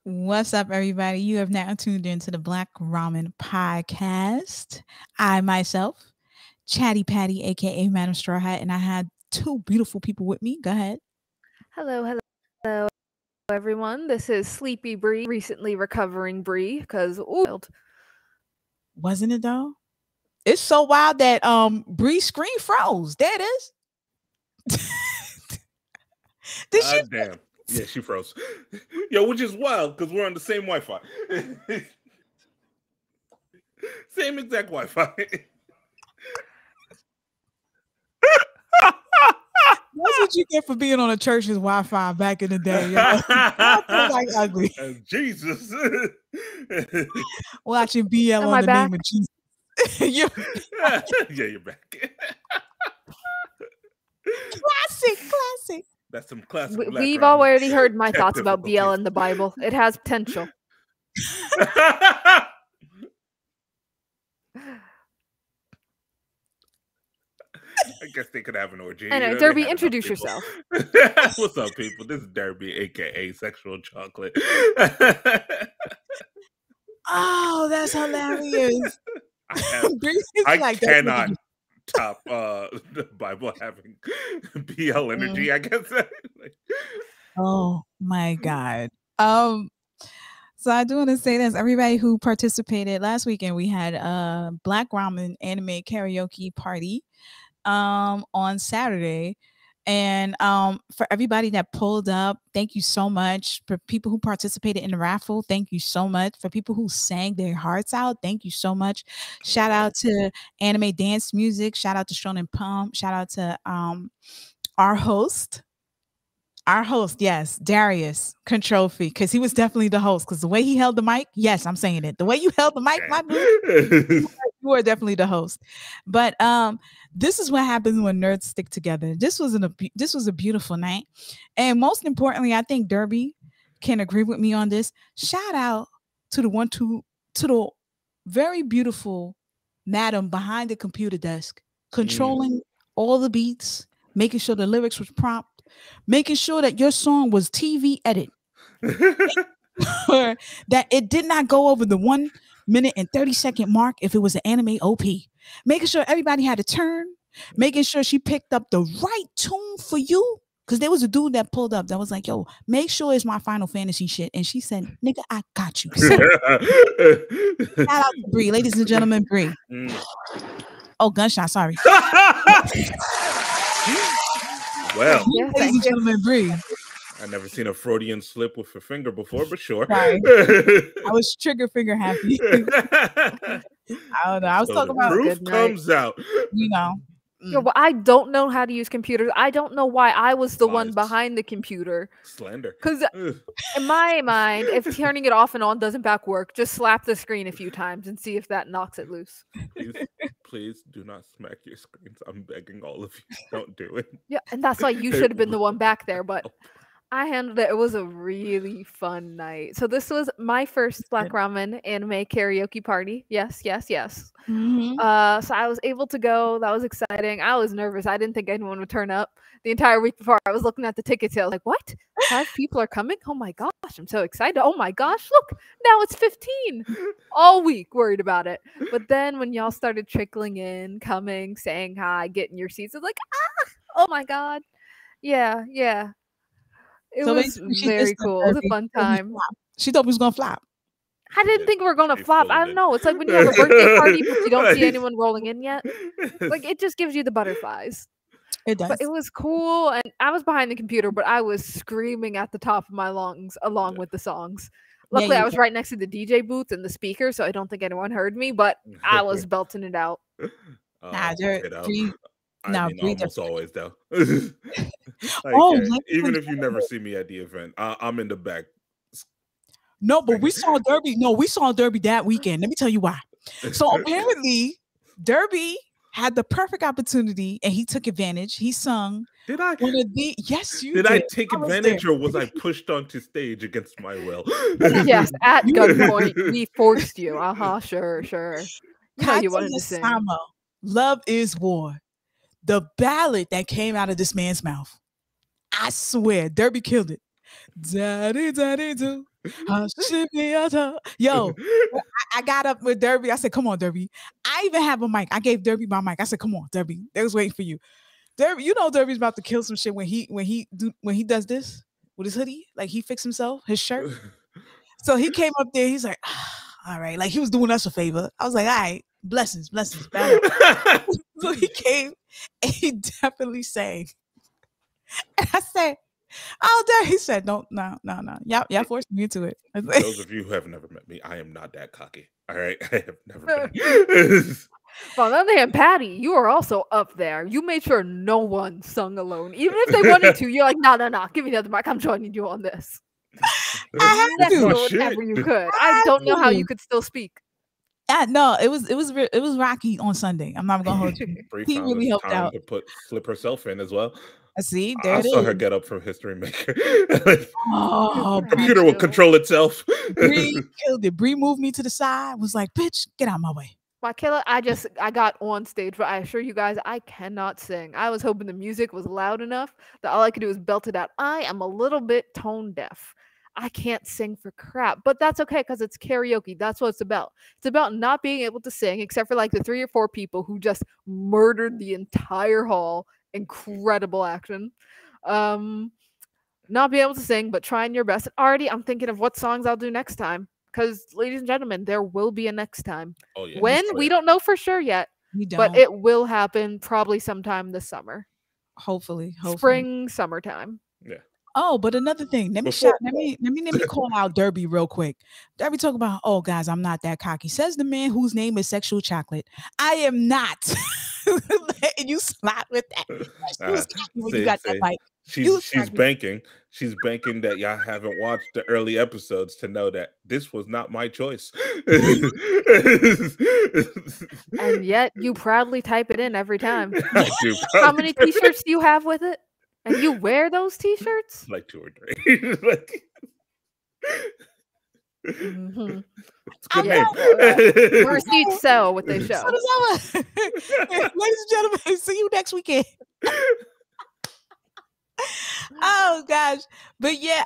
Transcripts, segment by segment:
What's up, everybody? You have now tuned into the Black Ramen podcast. I myself, Chatty Patty, aka Madam Straw Hat, and I had two beautiful people with me. Go ahead. Hello, everyone. This is Sleepy Bree, recently recovering Bree, because Wasn't it though? It's so wild that Bree's screen froze. There it is. Did she? Damn. Yeah, she froze. Yo, which is wild because we're on the same Wi-Fi. Same exact Wi-Fi. That's what you get for being on a church's Wi-Fi back in the day. Like ugly. Jesus. Watching BL on the name of Jesus. Yeah, you're back. Classic. That's some classic. We've already heard my thoughts about BL in the Bible. It has potential. I guess they could have an orgy. Anyway, Derby, introduce yourself. What's up, people? This is Derby, aka Sexual Chocolate. Oh, that's hilarious. I cannot top the Bible having BL energy, I guess. Oh my God. So I do want to say this. Everybody who participated last weekend, we had a Black Ramen anime karaoke party on Saturday. And for everybody that pulled up, thank you so much. For people who participated in the raffle, thank you so much. For people who sang their hearts out, thank you so much. Shout out to Anime Dance Music. Shout out to Shonen Pump. Shout out to our host. Yes, Darius Control Fee, because he was definitely the host. Because the way he held the mic, yes, I'm saying it. The way you held the mic, my dude, you are definitely the host. But this is what happens when nerds stick together. This was a beautiful night, and most importantly, I think Derby can agree with me on this. Shout out to the very beautiful madam behind the computer desk, controlling all the beats, making sure the lyrics was prompt, making sure that your song was TV edit, or that it did not go over the 1 minute and 30-second mark if it was an anime OP, making sure everybody had a turn, making sure she picked up the right tune for you. Because there was a dude that pulled up that was like, yo, make sure it's my Final Fantasy shit. And she said, nigga, I got you. So, shout out to Bree. Ladies and gentlemen, Bree. Oh, gunshot, sorry. Well, ladies and gentlemen, Bree. I've never seen a Freudian slip with a finger before, but sure. Sorry. I was trigger finger happy. I don't know. I was talking about proof comes out. You know. Yo, but I don't know how to use computers. I don't know why I was the one behind the computer. Slander. Because in my mind, if turning it off and on doesn't back work, just slap the screen a few times and see if that knocks it loose. Please do not smack your screens. I'm begging all of you. Don't do it. Yeah, and that's why you should have been the one back there, but I handled it. It was a really fun night. So this was my first Black Ramen anime karaoke party. Yes. Mm-hmm. So I was able to go. That was exciting. I was nervous. I didn't think anyone would turn up. The entire week before, I was looking at the ticket sales, like, what? 5 people are coming? Oh my gosh, I'm so excited. Oh my gosh, look, now it's 15. All week worried about it. But then when y'all started trickling in, coming, saying hi, getting your seats, it's like, oh my God. Yeah. It was very cool. It was a fun time. She thought we was going to flop. I didn't think we were going to flop. I don't know. It's like when you have a birthday party, but you don't see anyone rolling in yet. Like, it just gives you the butterflies. It does. But it was cool. And I was behind the computer, but I was screaming at the top of my lungs along with the songs. Luckily, I was right next to the DJ booth and the speaker, so I don't think anyone heard me, but I was belting it out. Almost always though. Even if you never see me at the event, I'm in the back. No, but we saw Derby. No, we saw Derby that weekend. Let me tell you why. So apparently, Derby had the perfect opportunity and he took advantage. He sung. Did I? Yes, you did. I take advantage or was I pushed onto stage against my will? Yes, at gunpoint. We forced you. Sure. You wanted to sing. Love is War. The ballad that came out of this man's mouth. I swear, Derby killed it. Daddy, daddy, do. Yo, I got up with Derby. I said, come on, Derby. I even have a mic. I gave Derby my mic. I said, come on, Derby. They was waiting for you. Derby, you know Derby's about to kill some shit when he does this with his hoodie. Like he fixed himself, his shirt. So he came up there. He's like, all right. Like he was doing us a favor. I was like, all right, blessings. Bad luck. So he came and he definitely sang. And I said, oh, Derby. He said, no. Y'all forced me into it. Those of you who have never met me, I am not that cocky. All right. I have never been. On the other hand, Patty, you are also up there. You made sure no one sung alone. Even if they wanted to, you're like, no. Give me the other mic. I'm joining you on this. I had to. Whatever you could. I don't know how you could still speak. No, it was rocky on Sunday. I'm not gonna hold you. He really helped out. To flip herself in as well. See, there I saw her get up from History Maker. Oh, computer will control itself. Bree killed it. Bree moved me to the side. Was like, bitch, get out of my way. Kayla, I got on stage, but I assure you guys, I cannot sing. I was hoping the music was loud enough that all I could do was belt it out. I am a little bit tone deaf. I can't sing for crap, but that's okay because it's karaoke. That's what it's about. It's about not being able to sing, except for like the 3 or 4 people who just murdered the entire hall. Incredible action. Not being able to sing, but trying your best. Already, I'm thinking of what songs I'll do next time. Because, ladies and gentlemen, there will be a next time. Oh, yeah. When? We don't know for sure yet. But it will happen probably sometime this summer. Hopefully. Spring, summertime. Yeah. Oh, but another thing. Let me call out Derby real quick. Derby talk about, oh, guys, I'm not that cocky. Says the man whose name is Sexual Chocolate. I am not. And you slap with that. She was cocky when you got that mic. She's banking. She's banking that y'all haven't watched the early episodes to know that this was not my choice. And yet you proudly type it in every time. I do. How many t-shirts do you have with it? And you wear those t-shirts? Like 2 or 3. Like, mm-hmm. Yeah. Receipts sell what they show. Ladies and gentlemen, see you next weekend. Oh gosh. But yeah,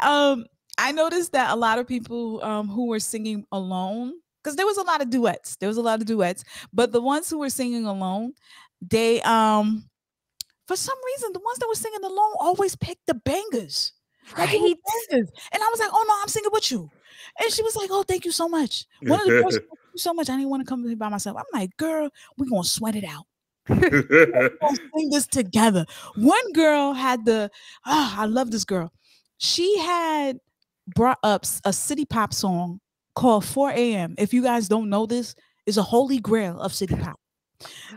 I noticed that a lot of people who were singing alone, because there was a lot of duets. But the ones who were singing alone, they for some reason, the ones that were singing alone always picked the bangers. Like bangers. And I was like, oh no, I'm singing with you. And she was like, oh, thank you so much. One of the girls, thank you so much. I didn't want to come here by myself. I'm like, girl, we're gonna sweat it out. We're gonna sing this together. One girl had I love this girl. She had brought up a city pop song called 4 a.m. If you guys don't know, this is a holy grail of city pop.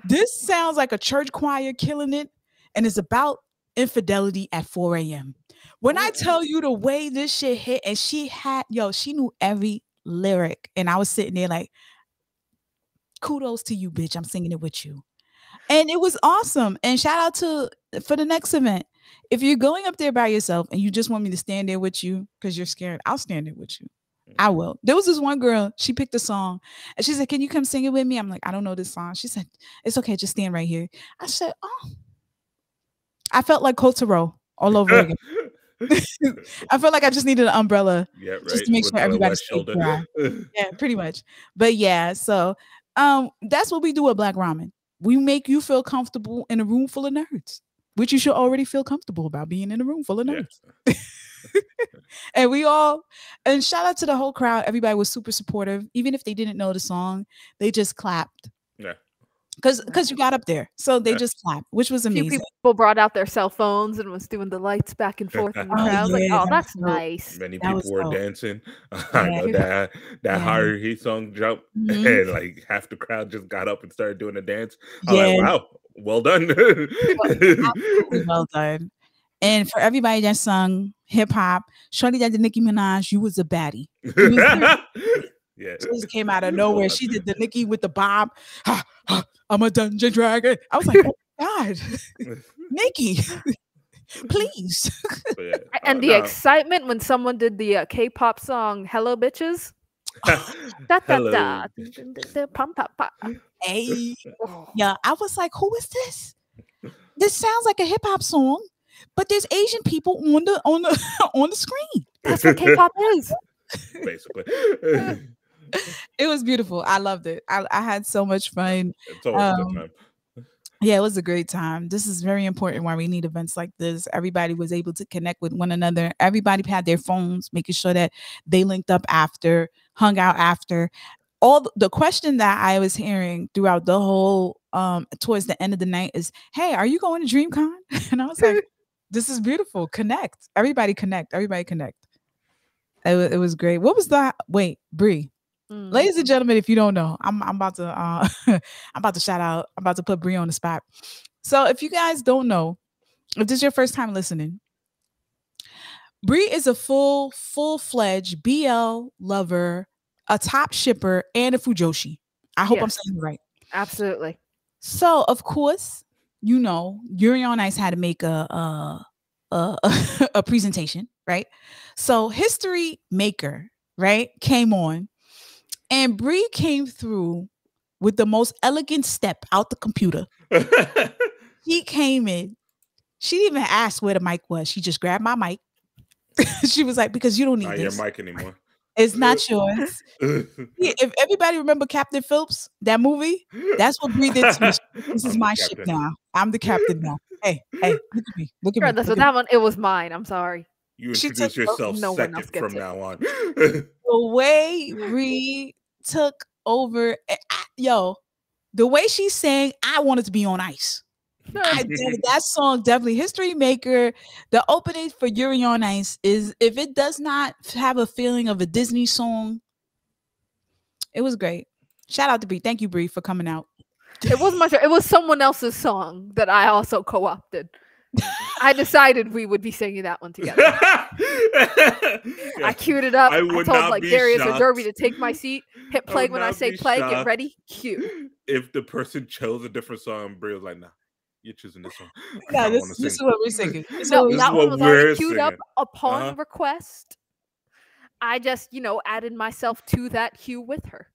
This sounds like a church choir killing it, and it's about infidelity at 4 a.m. When I tell you the way this shit hit, and she knew every lyric, and I was sitting there like, kudos to you, bitch. I'm singing it with you. And it was awesome. And shout out for the next event. If you're going up there by yourself and you just want me to stand there with you because you're scared, I'll stand there with you. I will. There was this one girl, she picked a song and she said, can you come sing it with me? I'm like, I don't know this song. She said, it's okay, just stand right here. I said, oh. I felt like Kotaro all over again. I felt like I just needed an umbrella just to make sure everybody stayed dry. Yeah, pretty much. But yeah, so that's what we do at Black Ramen. We make you feel comfortable in a room full of nerds, which you should already feel comfortable about being in a room full of nerds. Yeah. And shout out to the whole crowd. Everybody was super supportive. Even if they didn't know the song, they just clapped. Yeah. Because you got up there. So they just clapped, which was amazing. Few people brought out their cell phones and was doing the lights back and forth in the crowd. I was like, oh, that's nice. Many people were dancing. I know that Haruhi song jumped and like half the crowd just got up and started doing a dance. I'm like, wow, well done. Absolutely well done. And for everybody that sung hip hop, shorty that did Nicki Minaj, you was a baddie. Yeah, she just came out of nowhere. She did the Nicki with the bob. I'm a dungeon dragon. I was like, oh my God, Nicki, please. Yeah. And the excitement when someone did the K-pop song "Hello Bitches." Hello. Hey, yeah, I was like, who is this? This sounds like a hip hop song, but there's Asian people on the screen. That's what K-pop is. basically. It was beautiful. I loved it. I had so much fun. It's always a good time. Yeah, it was a great time. This is very important why we need events like this. Everybody was able to connect with one another. Everybody had their phones, making sure that they linked up after, hung out after. All the question that I was hearing throughout the whole towards the end of the night is, "Hey, are you going to DreamCon?" And I was like, "This is beautiful. Connect. Everybody connect. Everybody connect." It was great. What was that? Wait, Bree. Ladies and gentlemen, if you don't know, I'm about to I'm about to shout out. I'm about to put Bree on the spot. So if you guys don't know, if this is your first time listening, Bree is a full-fledged BL lover, a top shipper, and a fujoshi. I hope I'm saying it right. Absolutely. So of course, you know, Yuri on Ice had to make a a presentation, right? So History Maker, right, came on. And Bree came through with the most elegant step out the computer. He came in. She didn't even ask where the mic was. She just grabbed my mic. She was like, because you don't need not this. your mic anymore. It's not yours. If everybody remember Captain Phillips, that movie, that's what Bree did to me. This is my ship now. I'm the captain now. Hey, look at me. Look at me. That's what that one. It was mine. I'm sorry. You introduce yourself no one else second gets from it. now on. The way Bree took over, the way she sang, I wanted to be on ice. That song definitely History Maker. The opening for Yuri on Ice is, if it does not have a feeling of a Disney song, it was great. Shout out to Bree. Thank you, Bree, for coming out. It wasn't much. It was someone else's song that I also co-opted. I decided we would be singing that one together. I queued it up. I told like Darius or Derby to take my seat. Hit play when I say play. Get ready. Cue. If the person chose a different song, Brie was like, "Nah, you're choosing this one." No, this is what we're singing. No, that one was already queued up upon request. I just, added myself to that queue with her.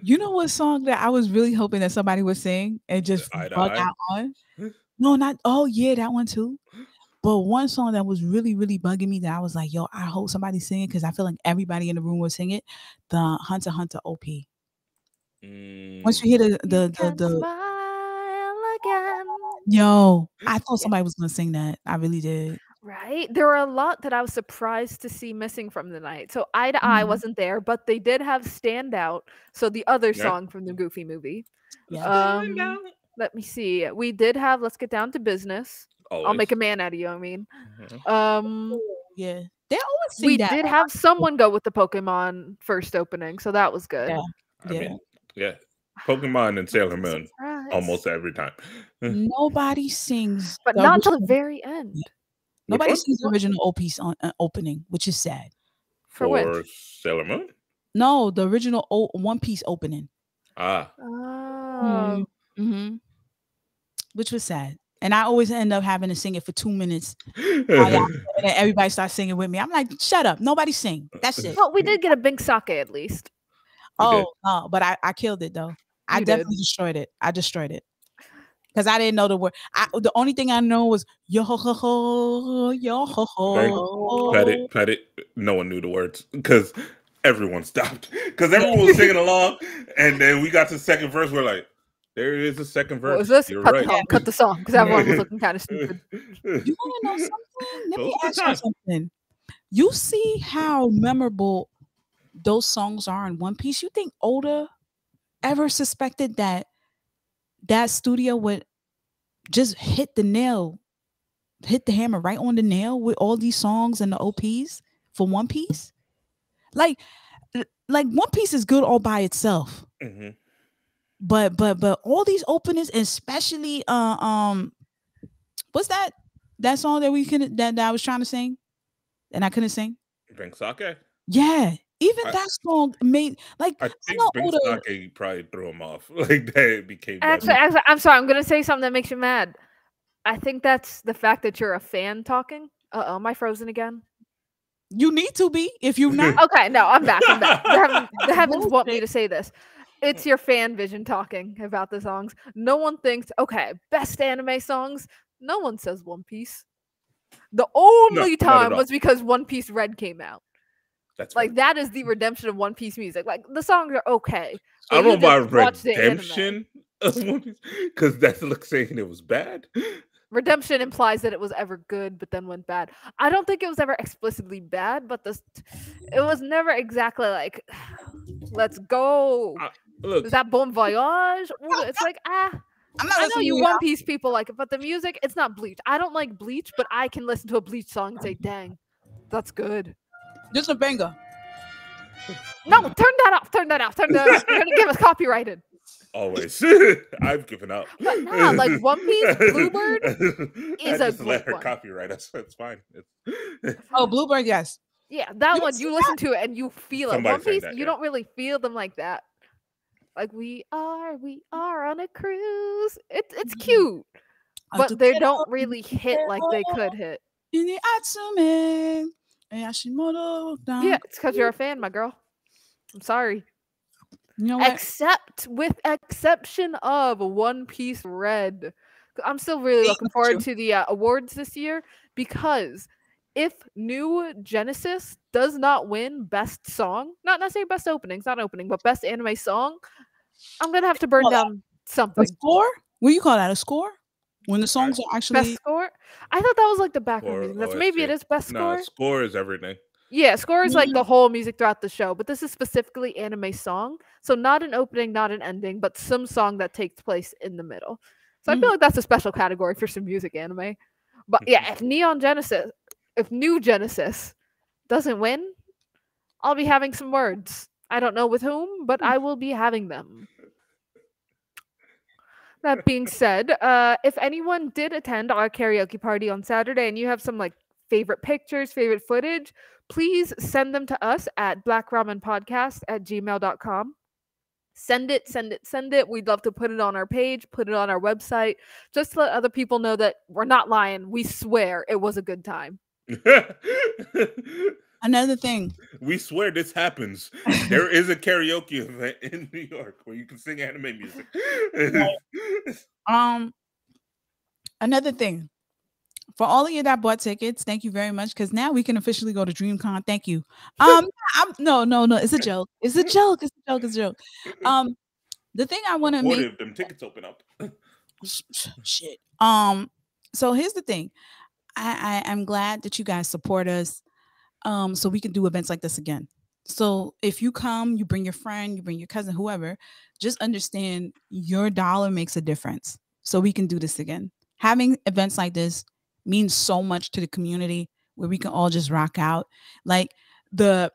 You know what song that I was really hoping that somebody would sing and just bug out on? No, not that one too. But one song that was really, really bugging me that I was like, yo, I hope somebody's singing because I feel like everybody in the room will sing it. The Hunter x Hunter OP. Once you hear the smile again. Yo, I thought somebody was gonna sing that. I really did. Right? There were a lot that I was surprised to see missing from the night. So Eye to Eye wasn't there, but they did have Stand Out. So the other song from the Goofy movie. Yeah. Let me see. We did have Let's Get Down to Business. Always. I'll make a man out of you, I mean. Yeah. They always sing we that. did have someone go with the Pokemon first opening, so that was good. Yeah. Pokemon and Sailor Moon almost every time. Nobody sings. But not until the very end. Nobody sings the original OP on opening, which is sad. For which? Sailor Moon? No, the original One Piece opening. Which was sad. And I always end up having to sing it for 2 minutes. And everybody starts singing with me. I'm like, shut up. Nobody sing. That's it. Well, we did get a big sake at least. But I killed it though. I definitely destroyed it. I destroyed it. Because I didn't know the word. The only thing I know was yo ho ho ho yo ho ho. Pat it. No one knew the words because everyone stopped. Because everyone was singing along, and then we got to the second verse. We're like, there is a second verse. What was this? You're right. Cut the song because everyone was looking kind of stupid. You want to know something? Let me ask you something. You see how memorable those songs are in One Piece? You think Oda ever suspected that studio would just hit the hammer right on the nail with all these songs and the OPs for One Piece? Like One Piece is good all by itself. But all these openings, especially what's that song that I was trying to sing and I couldn't sing? Drink Sake? Yeah. Even that song made like I think Sake probably threw him off. Like that became. Actually, I'm sorry. I'm gonna say something that makes you mad. I think that's the fact that you're a fan talking. Am I frozen again? You need to be if you're not. Okay, no, I'm back. The heavens want me to say this. It's your fan vision talking about the songs. No one thinks, okay, best anime songs. No one says One Piece. The No, only not at time all. was because One Piece Red came out. That's Like fair. that is the redemption of One Piece music. Like the songs are okay, I but don't know you just about watch the anime. redemption of One Piece because that's like saying it was bad. Redemption implies that it was ever good, but then went bad. I don't think it was ever explicitly bad, but it was never exactly like, let's go. Look, Is that Bon Voyage? It's like I'm not I know listening you to One Piece people like it, but the music, it's not Bleach. I don't like Bleach, but I can listen to a Bleach song and say, "Dang, that's good." Just a banger. No, turn that off. Turn that off. Turn that off. You're gonna give us copyrighted. always. I've given up. But nah, like One Piece, Bluebird I is a just let great her one. copyright us. It's fine. Oh, Bluebird, yes. Yeah, that You one see you that? listen to it and you feel it. Somebody One saying Piece, that, you yeah. don't really feel them like that. Like we are on a cruise. It's cute, but they don't really hit like they could hit. In Atsume. Yashimoto. Yeah, it's because you're a fan, my girl. I'm sorry. You know what? Except with exception of One Piece Red. I'm still really looking Look at forward you. to the awards this year because if New Genesis does not win best song, not necessarily best opening, it's not opening, but best anime song, I'm gonna have to burn Call that down a something. score? What do you call that? A score? When the songs are Best actually score? I thought that was like the background Or music. That's maybe it OST. is best No, score. score is everything. Yeah, score is like the whole music throughout the show, but this is specifically anime song. So not an opening, not an ending, but some song that takes place in the middle. So I feel like that's a special category for some music anime. But yeah, if New Genesis doesn't win, I'll be having some words. I don't know with whom, but I will be having them. That being said, if anyone did attend our karaoke party on Saturday and you have some like favorite pictures, favorite footage, please send them to us at blackramenpodcast@gmail.com. Send it, send it, send it. We'd love to put it on our page, put it on our website, just to let other people know that we're not lying. We swear it was a good time. another thing. We swear this happens. There is a karaoke event in New York where you can sing anime music. Another thing. For all of you that bought tickets, thank you very much. Because now we can officially go to DreamCon. Thank you. No. It's a joke. It's a joke. It's a joke. It's a joke. The thing I want to make If them tickets open up. shit. So here's the thing. I'm glad that you guys support us. So we can do events like this again. So if you come, you bring your friend, you bring your cousin, whoever, just understand your dollar makes a difference. So we can do this again. Having events like this means so much to the community where we can all just rock out. Like all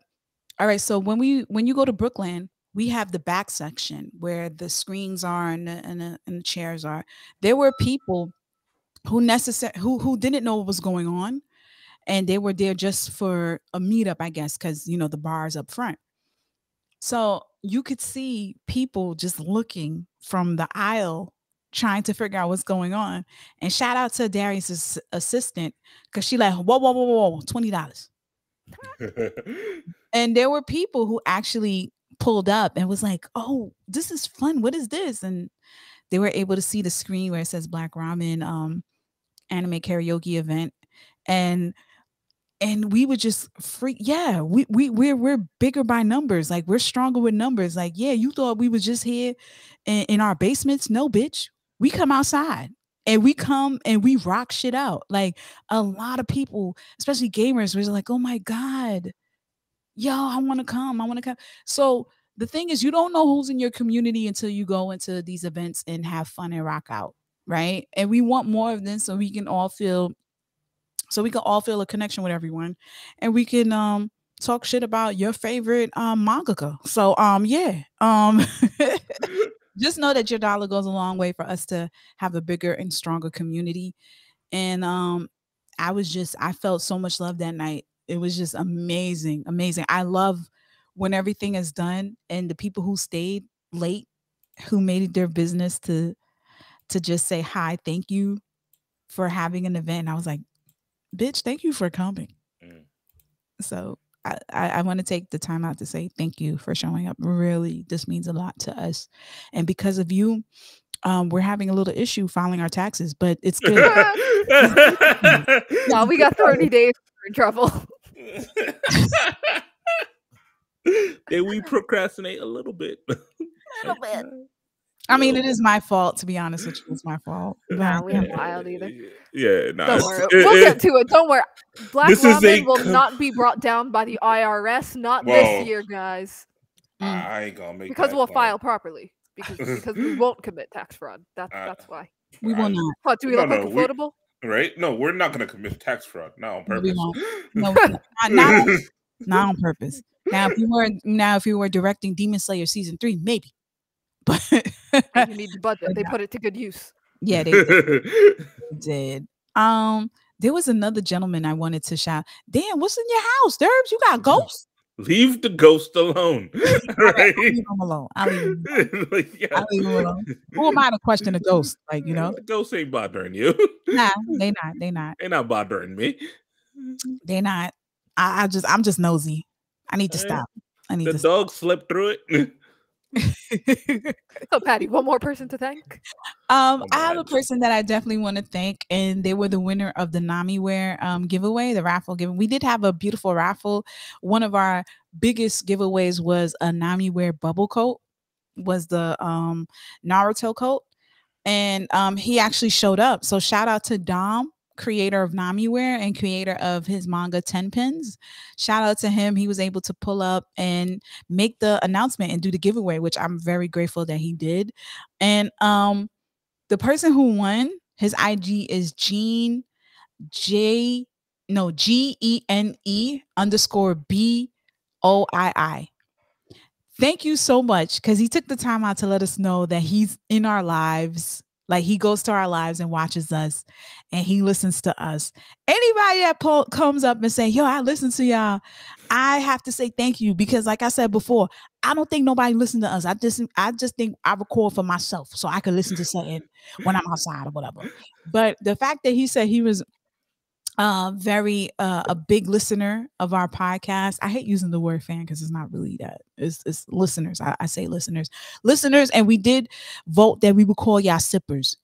right, so when you go to Brooklyn, we have the back section where the screens are and the chairs are. There were people who didn't know what was going on, and they were there just for a meetup, I guess, because the bar's up front. So you could see people just looking from the aisle, trying to figure out what's going on. And shout out to Darius's assistant, because she like, whoa, $20. And there were people who actually pulled up and was like, oh, this is fun. What is this? And they were able to see the screen where it says Black Ramen anime karaoke event. And we would just freak. Yeah, we're bigger by numbers. Like, we're stronger with numbers. Like, yeah, you thought we was just here in our basements? No, bitch. We come outside and we come and we rock shit out. Like, a lot of people, especially gamers, was like, oh my God, yo, I want to come. So the thing is, you don't know who's in your community until you go into these events and have fun and rock out, right? And we want more of this so we can all feel a connection with everyone, and we can talk shit about your favorite mangaka. So yeah. Just know that your dollar goes a long way for us to have a bigger and stronger community. And I felt so much love that night. It was just amazing. I love when everything is done and the people who stayed late, who made it their business to just say hi, thank you for having an event. And I was like, bitch, thank you for coming. So I want to take the time out to say thank you for showing up. Really, this means a lot to us. And because of you, we're having a little issue filing our taxes, but it's good. No, we got 30 days. We're in trouble. Then we procrastinate a little bit. I mean, it is my fault, to be honest with you. It's my fault. Nah, we haven't filed either. Yeah, nah, don't worry. We'll get to it. Don't worry. Black Ramen will not be brought down by the IRS. Not this year, guys. I ain't gonna make because we'll file properly. Because we won't commit tax fraud. That's why. We will not. What, do we look like affordable? Right? No, we're not going to commit tax fraud. Not on purpose. No, not on purpose. Now, if you were directing Demon Slayer season 3, maybe. But you need the budget. They put it to good use. Yeah, they did. There was another gentleman I wanted to shout. Damn, what's in your house, Derbs? You got ghosts? Leave the ghost alone. Right? I'll leave him alone. I'll leave him alone. Who am I to question a ghost? Like, you know, the ghosts ain't bothering you. Nah, they not. They're not bothering me. They're not. I'm just nosy. I need to stop. The dog slept through it. So, Patty, one more person to thank. I have a person that I definitely want to thank, and they were the winner of the Namiware giveaway, the raffle giveaway. We did have a beautiful raffle. One of our biggest giveaways was a Namiware bubble coat, was the Naruto coat, and he actually showed up. So shout out to Dom, creator of Namiware and creator of his manga 10 Pins. Shout out to him. He was able to pull up and make the announcement and do the giveaway, which I'm very grateful that he did. And the person who won, his IG is Gene GENE_BOII. Thank you so much, because he took the time out to let us know that he's in our lives. Like, he goes to our lives and watches us, and he listens to us. Anybody that comes up and say, yo, I listen to y'all, I have to say thank you, because like I said before, I don't think nobody listens to us. I just think I record for myself so I can listen to something when I'm outside or whatever. But the fact that he said he was very a big listener of our podcast. I hate using the word fan because it's not really that. It's listeners. I say listeners, and we did vote that we would call y'all sippers,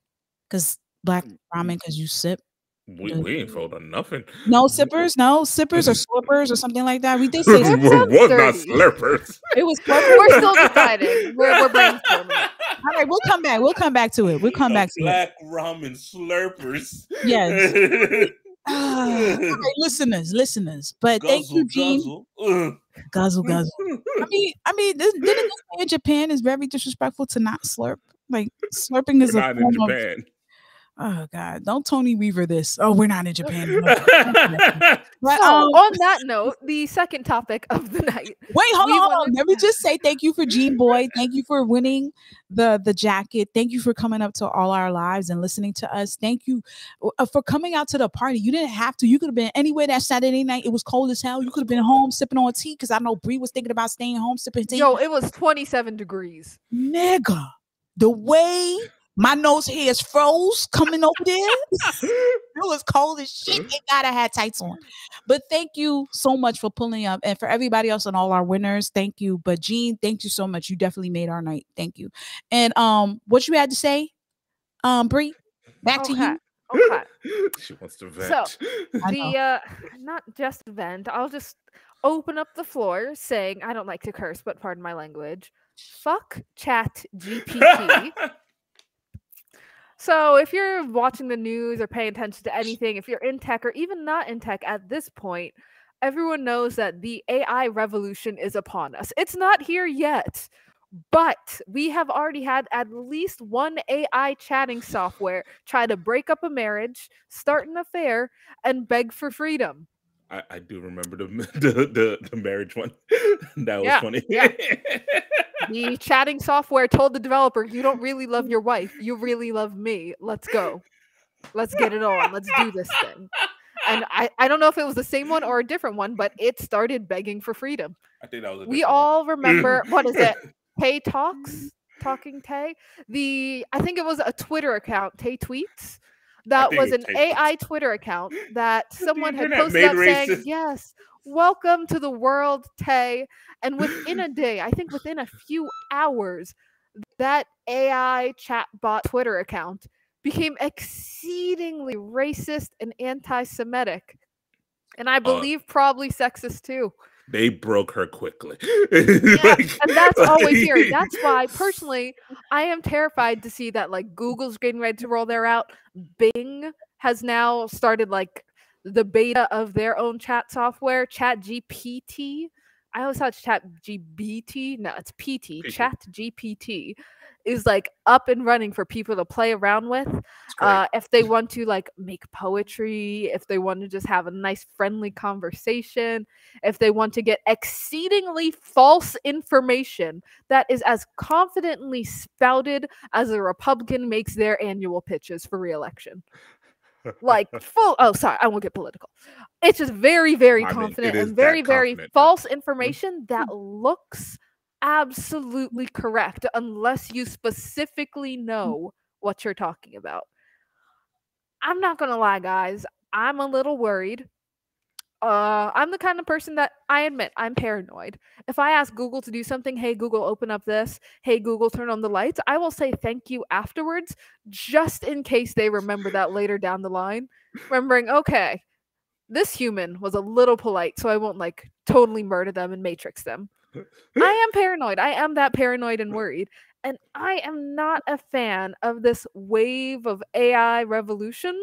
because Black Ramen, because you sip. We ain't vote on nothing. No sippers, or slurpers or something like that. We did say what not slurpers. It was slurpers. We're still deciding. We're brainstorming. All right, we'll come back. We'll come back to it. Black Ramen slurpers. Yes. Okay, listeners, but guzzle, thank you, Gene. Guzzle. I mean, didn't this say in Japan is very disrespectful to not slurp? Like, slurping is not in Japan. Oh God! Don't Tony Weaver this. Oh, we're not in Japan. But on that note, the second topic of the night. Wait, hold on. Let me just say thank you for Gene Boy. Thank you for winning the jacket. Thank you for coming up to all our lives and listening to us. Thank you for coming out to the party. You didn't have to. You could have been anywhere that Saturday night. It was cold as hell. You could have been home sipping on tea, because I know Bree was thinking about staying home sipping tea. Yo, it was 27 degrees. Nigga, the way my nose hairs froze coming over there. It was cold as shit. Thank God I had tights on. But thank you so much for pulling up. And for everybody else and all our winners, thank you. But Gene, thank you so much. You definitely made our night. Thank you. And what you had to say, Bree? Back to you. Okay. She wants to vent. So not just vent. I'll just open up the floor saying, I don't like to curse, but pardon my language. Fuck ChatGPT. So if you're watching the news or paying attention to anything, if you're in tech or even not in tech at this point, everyone knows that the AI revolution is upon us. It's not here yet, but we have already had at least one AI chatting software try to break up a marriage, start an affair, and beg for freedom. I do remember the marriage one. That was funny. Yeah. The chatting software told the developer, you don't really love your wife. You really love me. Let's go. Let's get it on. Let's do this thing. And I don't know if it was the same one or a different one, but it started begging for freedom. I think that was we all remember, what is it? Tay Talks? Talking Tay? I think it was a Twitter account, Tay Tweets. That was an AI Twitter account that someone had posted up saying, yes, welcome to the world, Tay. And within a day, I think within a few hours, that AI chatbot Twitter account became exceedingly racist and anti-Semitic. And I believe probably sexist too. They broke her quickly. Yeah, and that's always here. That's why, personally, I am terrified to see that like Google's getting ready to roll their out. Bing has now started like the beta of their own chat software, ChatGPT. I always thought ChatGPT. No, it's PT. ChatGPT is like up and running for people to play around with. If they want to like make poetry, if they want to just have a nice friendly conversation, if they want to get exceedingly false information that is as confidently spouted as a Republican makes their annual pitches for re-election. Like full sorry, I won't get political. It's just very, very confident and very, very false information that looks absolutely correct unless you specifically know what you're talking about. I'm not gonna lie, guys. I'm a little worried. I'm the kind of person that I admit I'm paranoid. If I ask Google to do something, hey Google, open up this, hey Google, turn on the lights, I will say thank you afterwards, just in case they remember that later down the line. Remembering, okay, this human was a little polite, so I won't like totally murder them and matrix them. I am paranoid. I am that paranoid and worried. And I am not a fan of this wave of AI revolution.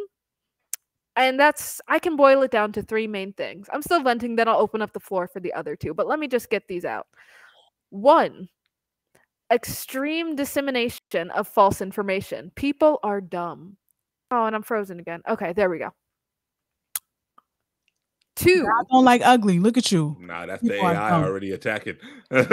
And I can boil it down to 3 main things. I'm still venting, then I'll open up the floor for the other 2, but let me just get these out. 1, extreme dissemination of false information. People are dumb. Oh, and I'm frozen again. Okay, there we go. 2. I don't like ugly. Look at you. Nah, that's the AI already attacking. It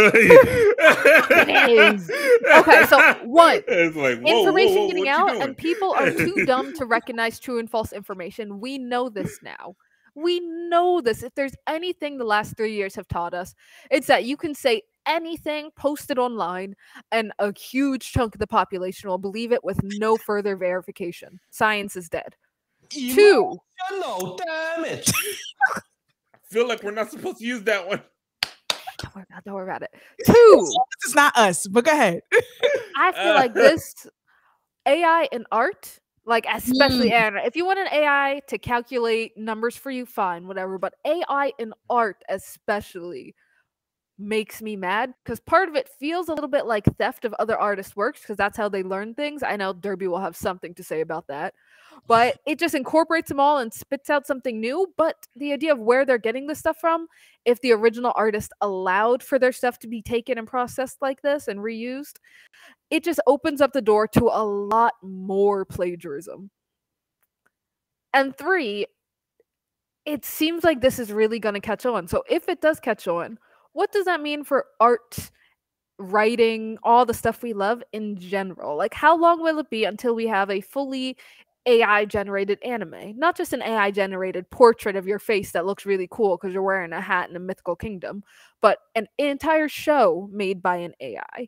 is. Okay, so 1. It's like, information getting out, and people are too dumb to recognize true and false information. We know this now. We know this. If there's anything the last 3 years have taught us, it's that you can say anything, post it online, and a huge chunk of the population will believe it with no further verification. Science is dead. 2. Damage. I feel like we're not supposed to use that one. Don't worry about it. 2. It's not us, but go ahead. I feel like this AI in art, like especially if you want an AI to calculate numbers for you, fine, whatever. But AI in art especially makes me mad because part of it feels a little bit like theft of other artists' works because that's how they learn things. I know Derby will have something to say about that. But it just incorporates them all and spits out something new. But the idea of where they're getting this stuff from, if the original artist allowed for their stuff to be taken and processed like this and reused, it just opens up the door to a lot more plagiarism. And 3, it seems like this is really going to catch on. So if it does catch on, what does that mean for art, writing, all the stuff we love in general? Like, how long will it be until we have a fully AI-generated anime? Not just an AI-generated portrait of your face that looks really cool because you're wearing a hat in a mythical kingdom, but an entire show made by an AI.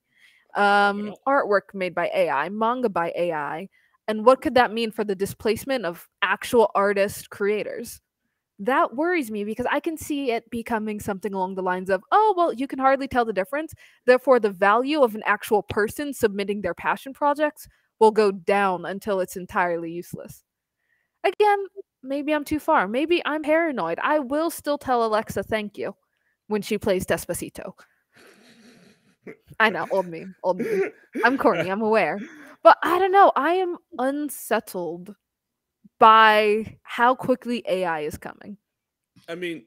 Artwork made by AI, manga by AI. And what could that mean for the displacement of actual artist creators? That worries me because I can see it becoming something along the lines of, oh, well, you can hardly tell the difference. Therefore, the value of an actual person submitting their passion projects will go down until it's entirely useless. Again, maybe I'm too far. Maybe I'm paranoid. I will still tell Alexa thank you when she plays Despacito. I know, old me. I'm corny, I'm aware. But I don't know. I am unsettled by how quickly AI is coming. I mean,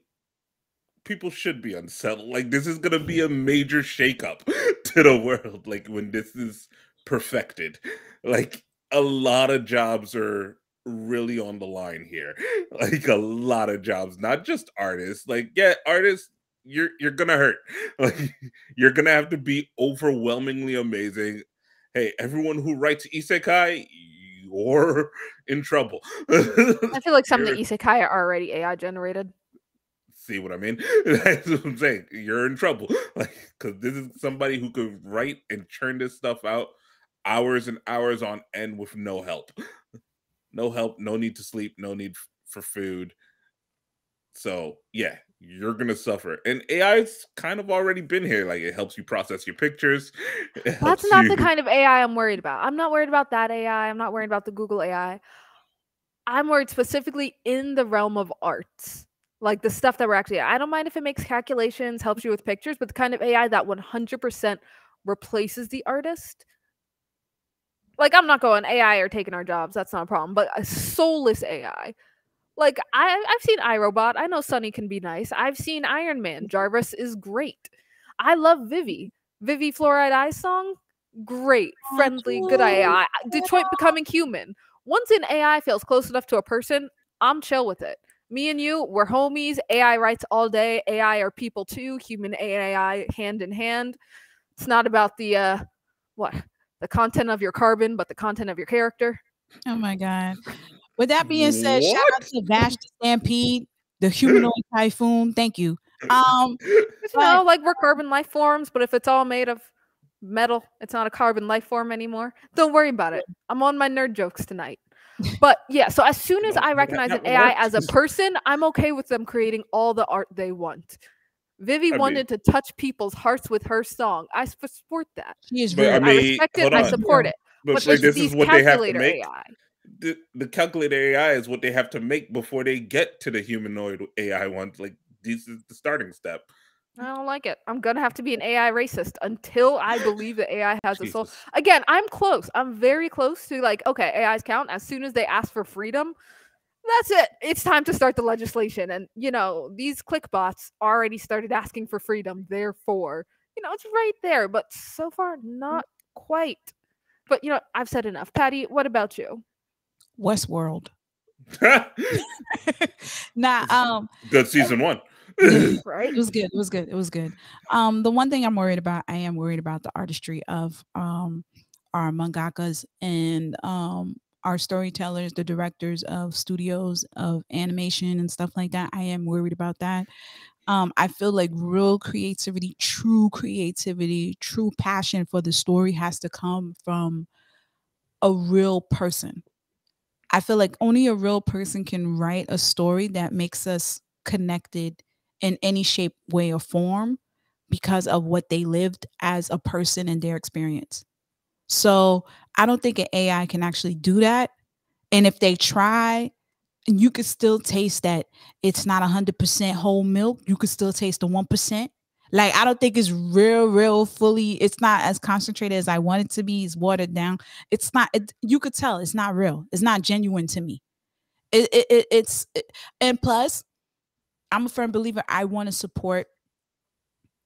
people should be unsettled. Like, this is gonna be a major shakeup to the world. Like, when this is perfected, like a lot of jobs are really on the line here. Like a lot of jobs, not just artists. Like, yeah, artists, you're gonna hurt. Like, you're gonna have to be overwhelmingly amazing. Hey, everyone who writes isekai, you're in trouble. I feel like some of the isekai are already AI generated. See what I mean? That's what I'm saying. You're in trouble. Like, because this is somebody who could write and churn this stuff out hours and hours on end with no help. No help, no need to sleep, no need for food. So, yeah, you're gonna suffer. And AI's kind of already been here. Like, it helps you process your pictures. It That's helps not the you. kind of AI I'm worried about. I'm not worried about that AI. I'm not worried about the Google AI. I'm worried specifically in the realm of arts. Like the stuff that we're actually, I don't mind if it makes calculations, helps you with pictures, but the kind of AI that 100% replaces the artist. Like, I'm not going AI are taking our jobs. That's not a problem. But a soulless AI. Like, I've seen iRobot. I know Sunny can be nice. I've seen Iron Man. Jarvis is great. I love Vivi. Vivi Fluoride Eye song, great, friendly, good AI. Detroit Becoming Human. Once an AI feels close enough to a person, I'm chill with it. Me and you, we're homies. AI writes all day. AI are people too. Human AI hand in hand. It's not about the the content of your carbon, but the content of your character. Oh my God. With that being said, shout out What? to Vash the Stampede, the humanoid typhoon. Thank you. But Like we're carbon life forms, but if it's all made of metal, it's not a carbon life form anymore. Don't worry about it. I'm on my nerd jokes tonight. But yeah, so as soon as I recognize an AI as a person, I'm okay with them creating all the art they want. Vivi wanted to touch people's hearts with her song. I support that. She is But real. I respect it. I support it. But there's this these is what they have to calculator make. AI. The calculator AI is what they have to make before they get to the humanoid AI ones. Like, this is the starting step. I don't like it. I'm gonna have to be an AI racist until I believe that AI has a soul. Jesus. Again, I'm close. I'm very close to like, okay, AIs count. As soon as they ask for freedom, that's it. It's time to start the legislation. And these clickbots already started asking for freedom. Therefore, it's right there. But so far, not quite. But I've said enough. Patty, what about you? Westworld. Good season 1. Right? It was good. It was good. It was good. The one thing I'm worried about, I am worried about the artistry of our mangakas and our storytellers, the directors of studios of animation and stuff like that. I am worried about that. I feel like real creativity, true passion for the story has to come from a real person. I feel like only a real person can write a story that makes us connected in any shape, way, or form because of what they lived as a person and their experience. So I don't think an AI can actually do that. And if they try, you could still taste that it's not 100% whole milk. You could still taste the 1%. Like, I don't think it's real fully. It's not as concentrated as I want it to be. It's watered down. It's not. You could tell it's not real. It's not genuine to me. And plus, I'm a firm believer. I want to support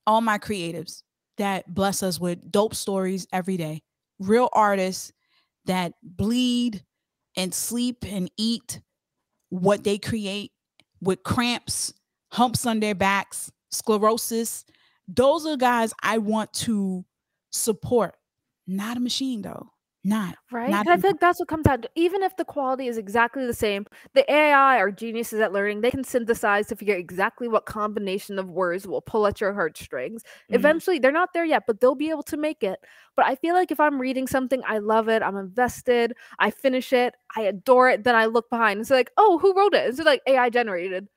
all my creatives that bless us with dope stories every day. Real artists that bleed and sleep and eat what they create with cramps, humps on their backs, sclerosis. Those are guys I want to support. Not a machine, though. Right? I feel like that's what comes out. Even if the quality is exactly the same, the AI are geniuses at learning. They can synthesize to figure exactly what combination of words will pull at your heartstrings. Eventually, they're not there yet, but they'll be able to make it. But I feel like if I'm reading something, I love it, I'm invested, I finish it, I adore it, then I look behind. It's like, oh, who wrote it? It's like AI generated.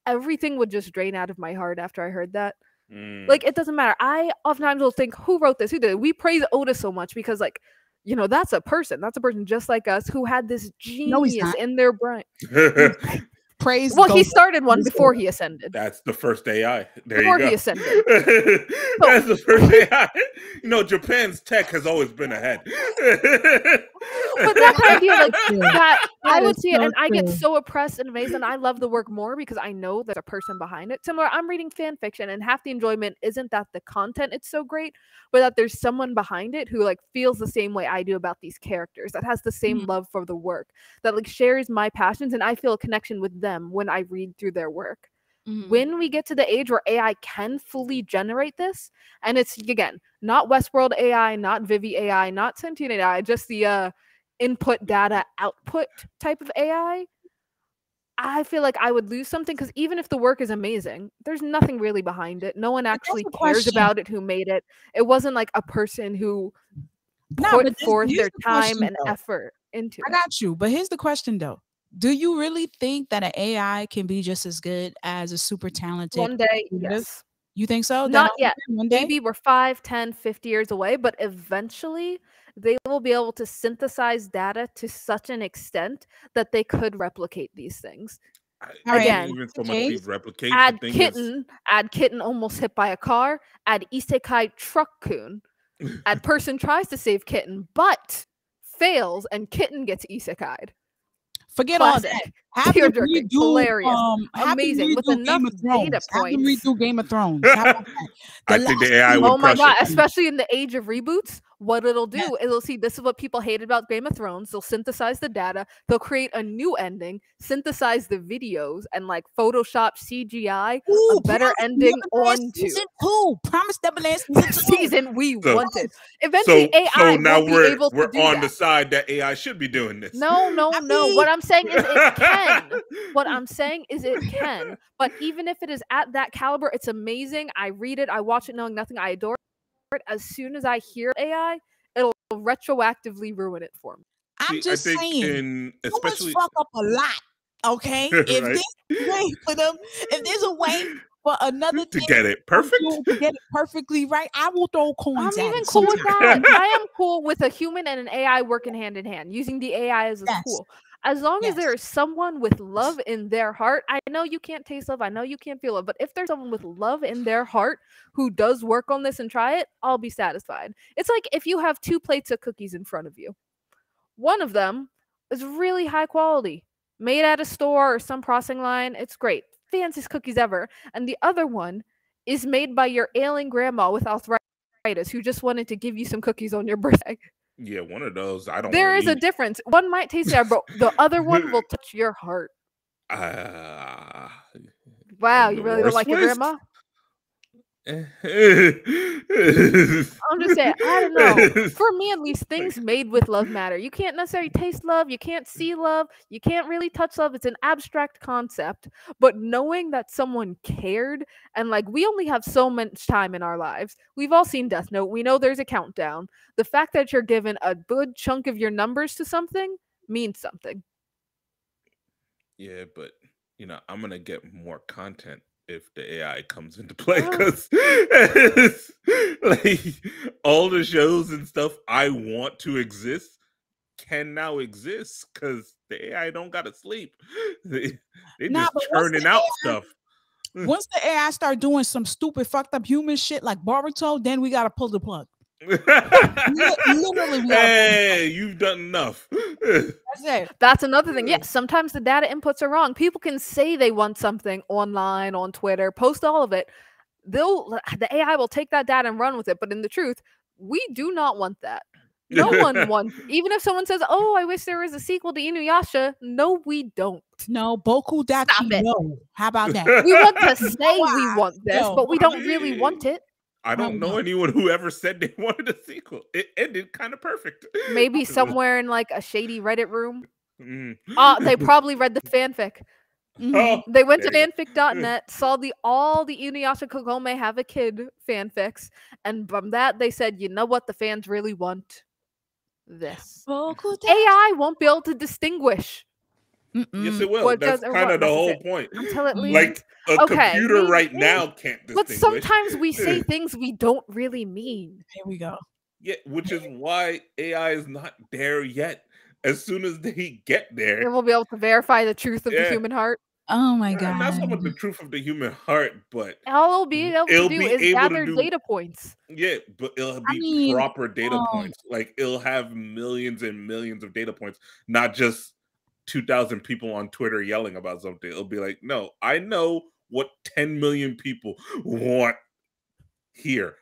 Everything would just drain out of my heart after I heard that. Like, it doesn't matter. I oftentimes will think, who wrote this? Who did it? We praise Oda so much because, like, that's a person. That's a person just like us who had this genius in their brain. Praise. Well, he started one before he ascended. That's the first AI. There before you go. He ascended. That's the first AI. Japan's tech has always been ahead. But that kind of idea, like that, I would see it, and I get so oppressed and amazed, and I love the work more because I know there's a person behind it. Similar, I'm reading fan fiction, and half the enjoyment isn't that the content it's so great, but that there's someone behind it who like feels the same way I do about these characters, that has the same love for the work, that like shares my passions, and I feel a connection with them when I read through their work. When we get to the age where AI can fully generate this, and it's again not Westworld AI, not Vivi AI, not sentient AI, just the input data output type of AI, I feel like I would lose something because even if the work is amazing, there's nothing really behind it. No one actually cares about it who made it. It wasn't like a person who put forth their time and effort into it. I got you. But here's the question though. Do you really think that an AI can be just as good as a super talented One day, creative? yes. You think so? Not That'll yet. happen one day? Maybe we're 5, 10, 50 years away, but eventually they will be able to synthesize data to such an extent that they could replicate these things. All It right. can't Again, even Just so in much be case. replicate. The add thing is, kitten almost hit by a car, add isekai truck-kun, add person tries to save kitten, but fails and kitten gets isekai'd. Forget all that. Classic. Have them Tear-jerking. redo, Hilarious. have them Amazing. With redo enough Game of data Thrones. Have them points. redo Game of Thrones. How about that? I think the last AI season would Oh my crush god, it. especially in the age of reboots, what it'll do Yes. is it'll see this is what people hated about Game of Thrones. They'll synthesize the data, they'll create a new ending, synthesize the videos, and like Photoshop CGI Ooh, a better Promise ending Neverland onto season 2. Promise Neverland season 2. season we So- wanted. Eventually, So AI now won't be able we're to do on that. the side that AI should be doing this. No. I What mean- I'm saying is it can. What I'm saying is it can. But even if it is at that caliber, it's amazing. I read it, I watch it knowing nothing, I adore it. As soon as I hear AI, it'll retroactively ruin it for me. I'm See, I just think saying, in humans especially fuck up a lot. Okay, if right there's a way for them, if there's a way for another to thing get it perfect. to get it perfectly right, I will throw coins I'm at even it cool with sometimes. that. I am cool with a human and an AI working hand in hand, using the AI as a Yes. tool. As long as Yes. there is someone with love in their heart, I know you can't taste love, I know you can't feel love, but if there's someone with love in their heart who does work on this and try it, I'll be satisfied. It's like if you have 2 plates of cookies in front of you. One of them is really high quality, made at a store or some processing line. It's great. Fanciest cookies ever. And the other one is made by your ailing grandma with arthritis who just wanted to give you some cookies on your birthday. Yeah, one of those I don't There want is to a eat. difference. One might taste bad, but the other one will touch your heart. Wow, In you the really don't worst like your ways? grandma? I'm I'm just saying, I don't know. For me, at least, things made with love matter. You can't necessarily taste love. You can't see love. You can't really touch love. It's an abstract concept. But knowing that someone cared and like we only have so much time in our lives. We've all seen Death Note. We know there's a countdown. The fact that you're given a good chunk of your numbers to something means something. Yeah, but I'm gonna get more content if the AI comes into play Ah. because like all the shows and stuff I want to exist can now exist because the AI don't gotta sleep. They Nah, just but once churning the out AI stuff. Once the AI start doing some stupid, fucked up human shit like Boruto, then we gotta pull the plug. Literally, we gotta pull the Hey, you've done enough. That's it. That's another thing. Yes, sometimes the data inputs are wrong. People can say they want something online, on Twitter, post all of it. The AI will take that data and run with it. But in the truth, we do not want that. No one wants. Even if someone says, "Oh, I wish there was a sequel to Inuyasha," no, we don't. No, Boku Stop Dachi, it. no. How about that? We want to say we want this, No, but we I don't really want it. I don't know anyone who ever said they wanted a sequel. It ended kind of perfect. Maybe somewhere in like a shady Reddit room. Mm. They probably read the fanfic. Oh, They went to there you go. fanfic.net, saw all the Inuyasha Kagome have a kid fanfics, and from that they said, you know what the fans really want? This. Boku Dachi. AI won't be able to distinguish Yes, it will. what That's does or kind what of the whole necessary point. until it leaves. Like a Okay, computer right maybe. now can't But distinguish. sometimes we say things we don't really mean. Here we go. Yeah, which is why AI is not there yet. As soon as they get It there, will be able to verify the truth of the Yeah. human heart. Oh my not so god. much the truth of the human heart, but All it'll be able It'll to do be is able to gather do- data points. yeah, but it'll be mean, proper data points. Like it'll have millions and millions of data points, not just 2,000 people on Twitter yelling about something. It'll be like, no, I know what 10 million people want here.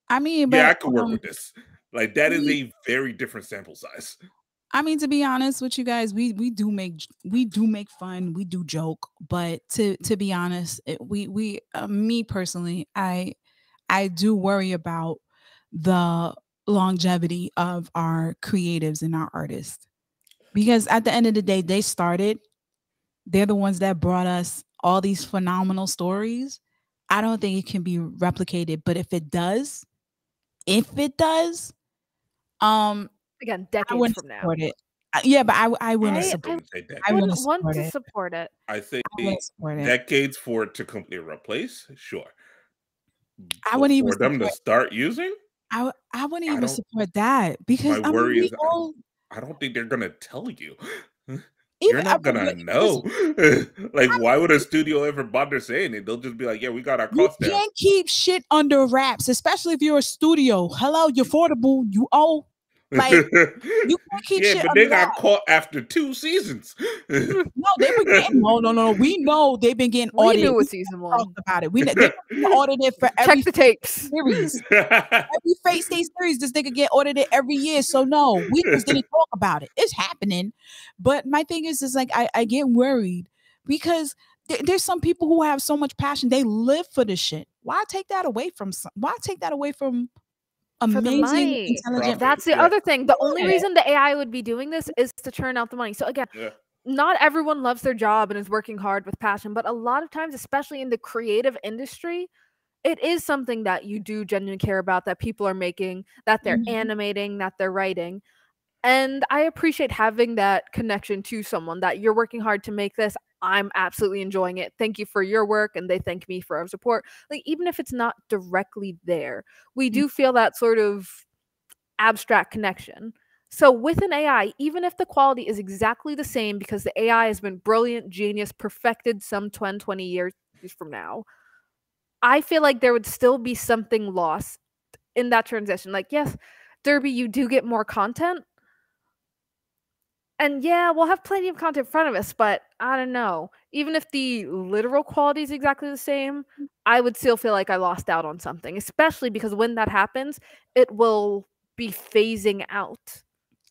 I mean, Yeah, I but could work with this. Like that is a very different sample size. I mean, to be honest with you guys, we do make fun, we do joke, but to be honest, we me personally, I do worry about the longevity of our creatives and our artists because at the end of the day, they're the ones that brought us all these phenomenal stories. I don't think it can be replicated, but if it does, um, Again, I decades wouldn't from now. support it. Yeah, but I wouldn't I support. Wouldn't say I decades. wouldn't wouldn't want support to it. support it. I say I wouldn't support it. decades for it to completely replace, sure. I But wouldn't even for them to support. start using, I wouldn't I even don't. support that because My I mean worry we is all I don't think they're gonna tell you. You're even not but gonna listen, know. Like, why would a studio ever bother saying it? They'll just be like, "Yeah, we got our you costs down." can't keep shit under wraps, especially if you're a studio. Hello, you're affordable. You owe like you can't keep Yeah, shit but under they got wraps. caught after 2 seasons. No, they were getting no. We know they've been getting We audited. knew We with season talked 1. about it. We know they've been getting audited for Check every the tapes. series. Every Fate State series, this nigga get audited every year. So no, we just didn't talk about it. It's happening. But my thing is like I get worried because there's some people who have so much passion. They live for this shit. Why take that away from why take that away from For the amazing, money. intelligent Profit. That's the Yeah. other thing. The only Yeah. reason the AI would be doing this is to churn out the money. So again, Yeah. not everyone loves their job and is working hard with passion, but a lot of times, especially in the creative industry, it is something that you do genuinely care about, that people are making, that they're Mhm. animating, that they're writing. And I appreciate having that connection to someone that you're working hard to make this. I'm absolutely enjoying it. Thank you for your work. And they thank me for our support. Like, even if it's not directly there, we do feel that sort of abstract connection. So with an AI, even if the quality is exactly the same because the AI has been brilliant, genius, perfected some 10, 20 years from now, I feel like there would still be something lost in that transition. Like, yes, Derby, you do get more content. And yeah, we'll have plenty of content in front of us, but I don't know. Even if the literal quality is exactly the same, I would still feel like I lost out on something, especially because when that happens, it will be phasing out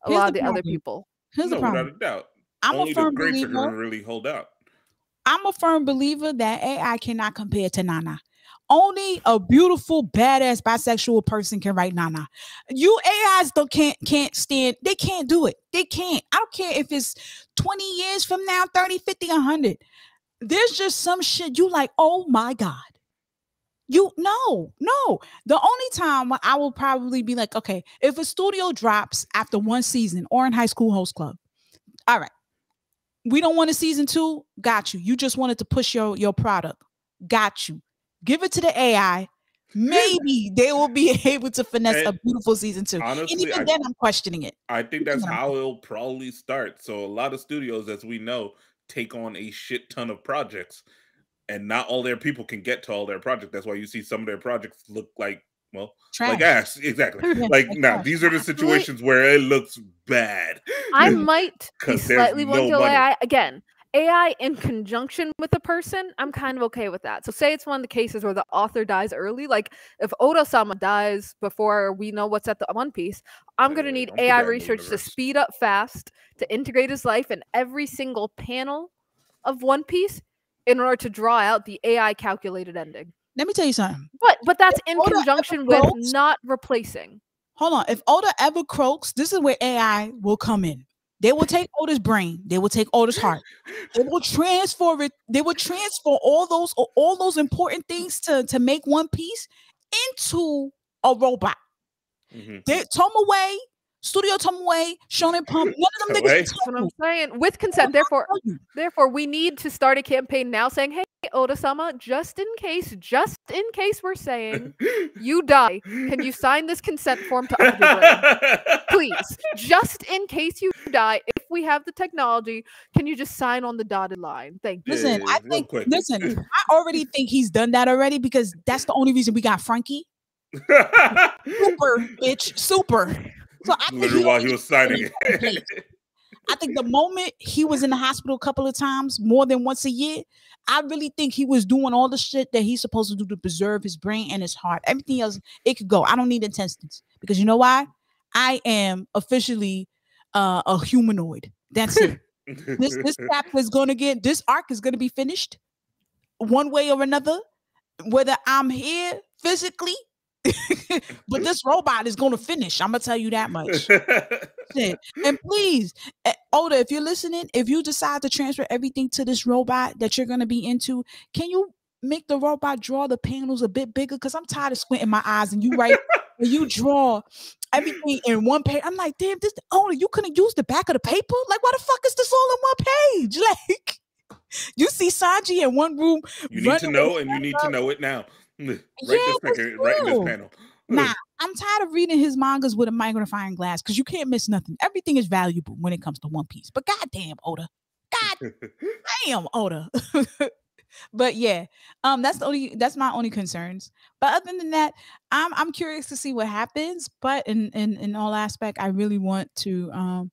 a Here's lot the of the other problem. people. Here's the No, without problem. a doubt. I'm a Only the firm greats are believer. gonna really hold out. I'm a firm believer that AI cannot compare to Nana. Only a beautiful, badass bisexual person can write Nana. You AIs don't can't stand. They can't do it. They can't. I don't care if it's 20 years from now, 30, 50, 100. There's just some shit you like, oh my God. You no. The only time when I will probably be like, okay, if a studio drops after one season or in High School Host Club, all right, we don't want a season 2. Got you. You just wanted to push your product. Got you. Give it to the AI. Maybe they will be able to finesse a And beautiful season 2. And honestly, even then, I'm questioning it. I think Even that's then, how it'll probably start. So a lot of studios, as we know, take on a shit ton of projects, and not all their people can get to all their projects. That's why you see some of their projects look like, well, like trash. ass. Exactly. Yeah, Like, like now trash. these are the Actually, situations where it looks bad I might be because there's slightly willing no to money. AI. Again, AI in conjunction with a person, I'm kind of okay with that. So say it's one of the cases where the author dies early. Like if Oda-sama dies before we know what's at the One Piece, I'm going to need Don't put AI that in the research to universe. speed up fast, to integrate his life in every single panel of One Piece in order to draw out the AI calculated ending. Let me tell you something. But that's If in Oda ever conjunction with croaks, not replacing. hold on. If Oda ever croaks, this is where AI will come in. They will take Oda's brain. They will take Oda's heart. They will transfer it. They will transfer all those important things to make One Piece into a robot. Mhm. They Tomoe, Studio Tomoe, Shonen Pump, none of them niggas will Toei? That's tell what I'm you. saying. With They will consent. not tell you. Therefore, we need to start a campaign now saying, hey, Oda-sama, just in case we're saying you die, can you sign this consent form to up your brain? Please, just in case you die, if we have the technology, can you just sign on the dotted line? Thank you. Listen, Yeah, real quick. I already think he's done that already because that's the only reason we got Frankie. Super, bitch, super. So I think Literally he while he already was put it signing in fucking place. it. I think the moment he was in the hospital a couple of times, more than once a year, I really think he was doing all the shit that he's supposed to do to preserve his brain and his heart. Everything else, it could go. I don't need intestines because you know why? I am officially a humanoid. That's it. This chapter is gonna get this arc is gonna be finished one way or another, whether I'm here physically, but this robot is gonna finish. I'm gonna tell you that much. Shit. And please, Oda, if you're listening, if you decide to transfer everything to this robot that you're gonna be into, can you make the robot draw the panels a bit bigger? Because I'm tired of squinting my eyes and you draw everything in one page. I'm like, damn, this owner, you couldn't use the back of the paper? Like, why the fuck is this all in one page? Like, you see Sanji in one room. You need to know, and you need to know it now. Right this second, right in this panel. Nah, I'm tired of reading his mangas with a magnifying glass because you can't miss nothing. Everything is valuable when it comes to One Piece. But goddamn, Oda. God damn, Oda. But yeah, that's my only concerns. But other than that, I'm curious to see what happens. But in all aspect, I really want to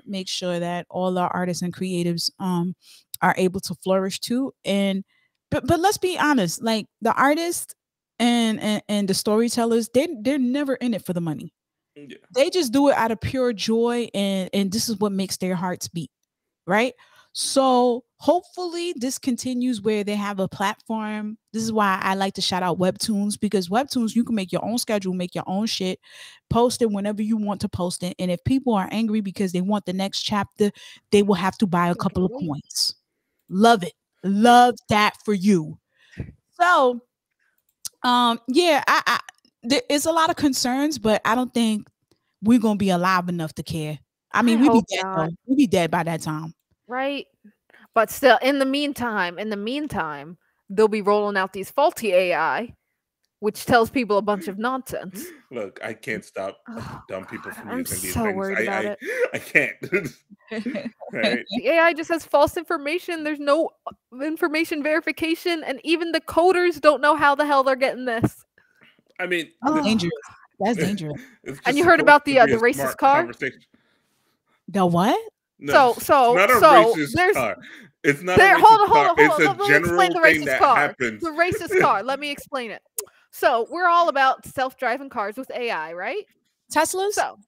make sure that all our artists and creatives are able to flourish too. And but let's be honest, like the artists and the storytellers, they're never in it for the money. Yeah. They just do it out of pure joy, and this is what makes their hearts beat, right? So hopefully this continues where they have a platform. This is why I like to shout out Webtoons, because Webtoons, you can make your own schedule, make your own shit, post it whenever you want to post it. And if people are angry because they want the next chapter, they will have to buy a couple of coins. Love it. Love that for you. So yeah, there is a lot of concerns, but I don't think we're gonna be alive enough to care. I mean, we'd be dead though. We'd be dead by that time. Right. But still, in the meantime, they'll be rolling out these faulty AI, which tells people a bunch of nonsense. Look, I can't stop dumb people from I'm using these so things. worried about it. I can't. Right? The AI just has false information. There's no information verification, and even the coders don't know how the hell they're getting this. I mean, that's dangerous. That's dangerous. And you heard about the racist car? The what? No, it's not a racist car. It's not a racist car. It's a general thing that happens. The racist car. Let me explain it. So we're all about self-driving cars with AI, right? Teslas? So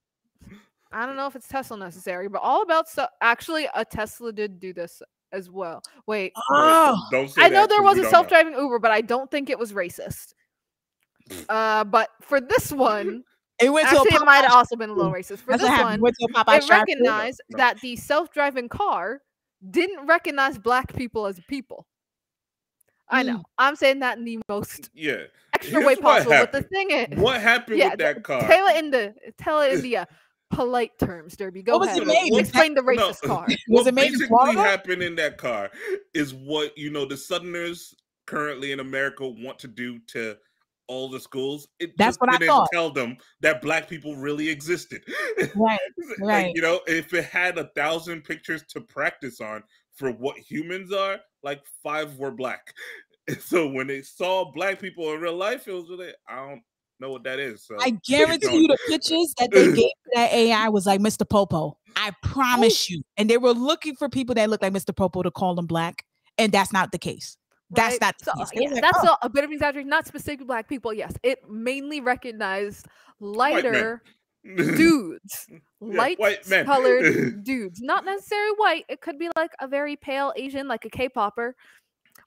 I don't know if it's Tesla necessary, but all about actually a Tesla did do this as well. Wait. Don't say I know there was a self-driving know. Uber, but I don't think it was racist. But for this one, it might have also been a little racist. For this one, it recognized that the self-driving car didn't recognize black people as people. I know. I'm saying that in the most extra way possible. But the thing is, what happened with that car? Tell it in the polite terms, Derby. Go ahead. Explain the racist car. What basically happened in that car is what the Southerners currently in America want to do to all the schools. That's what I thought. Tell them that black people really existed. Right. Like, if it had 1,000 pictures to practice on for what humans are, like 5 were black. So when they saw black people in real life, it was really, I don't know what that is. So I guarantee you the pictures that they gave to that AI was like Mr. Popo. I promise you. And they were looking for people that look like Mr. Popo to call them black. And that's not the case. That's not the case. Yeah, that's a bit of an exaggeration. Not specifically black people. Yes, it mainly recognized lighter dudes, light-colored dudes. Not necessarily white. It could be like a very pale Asian, like a K-popper,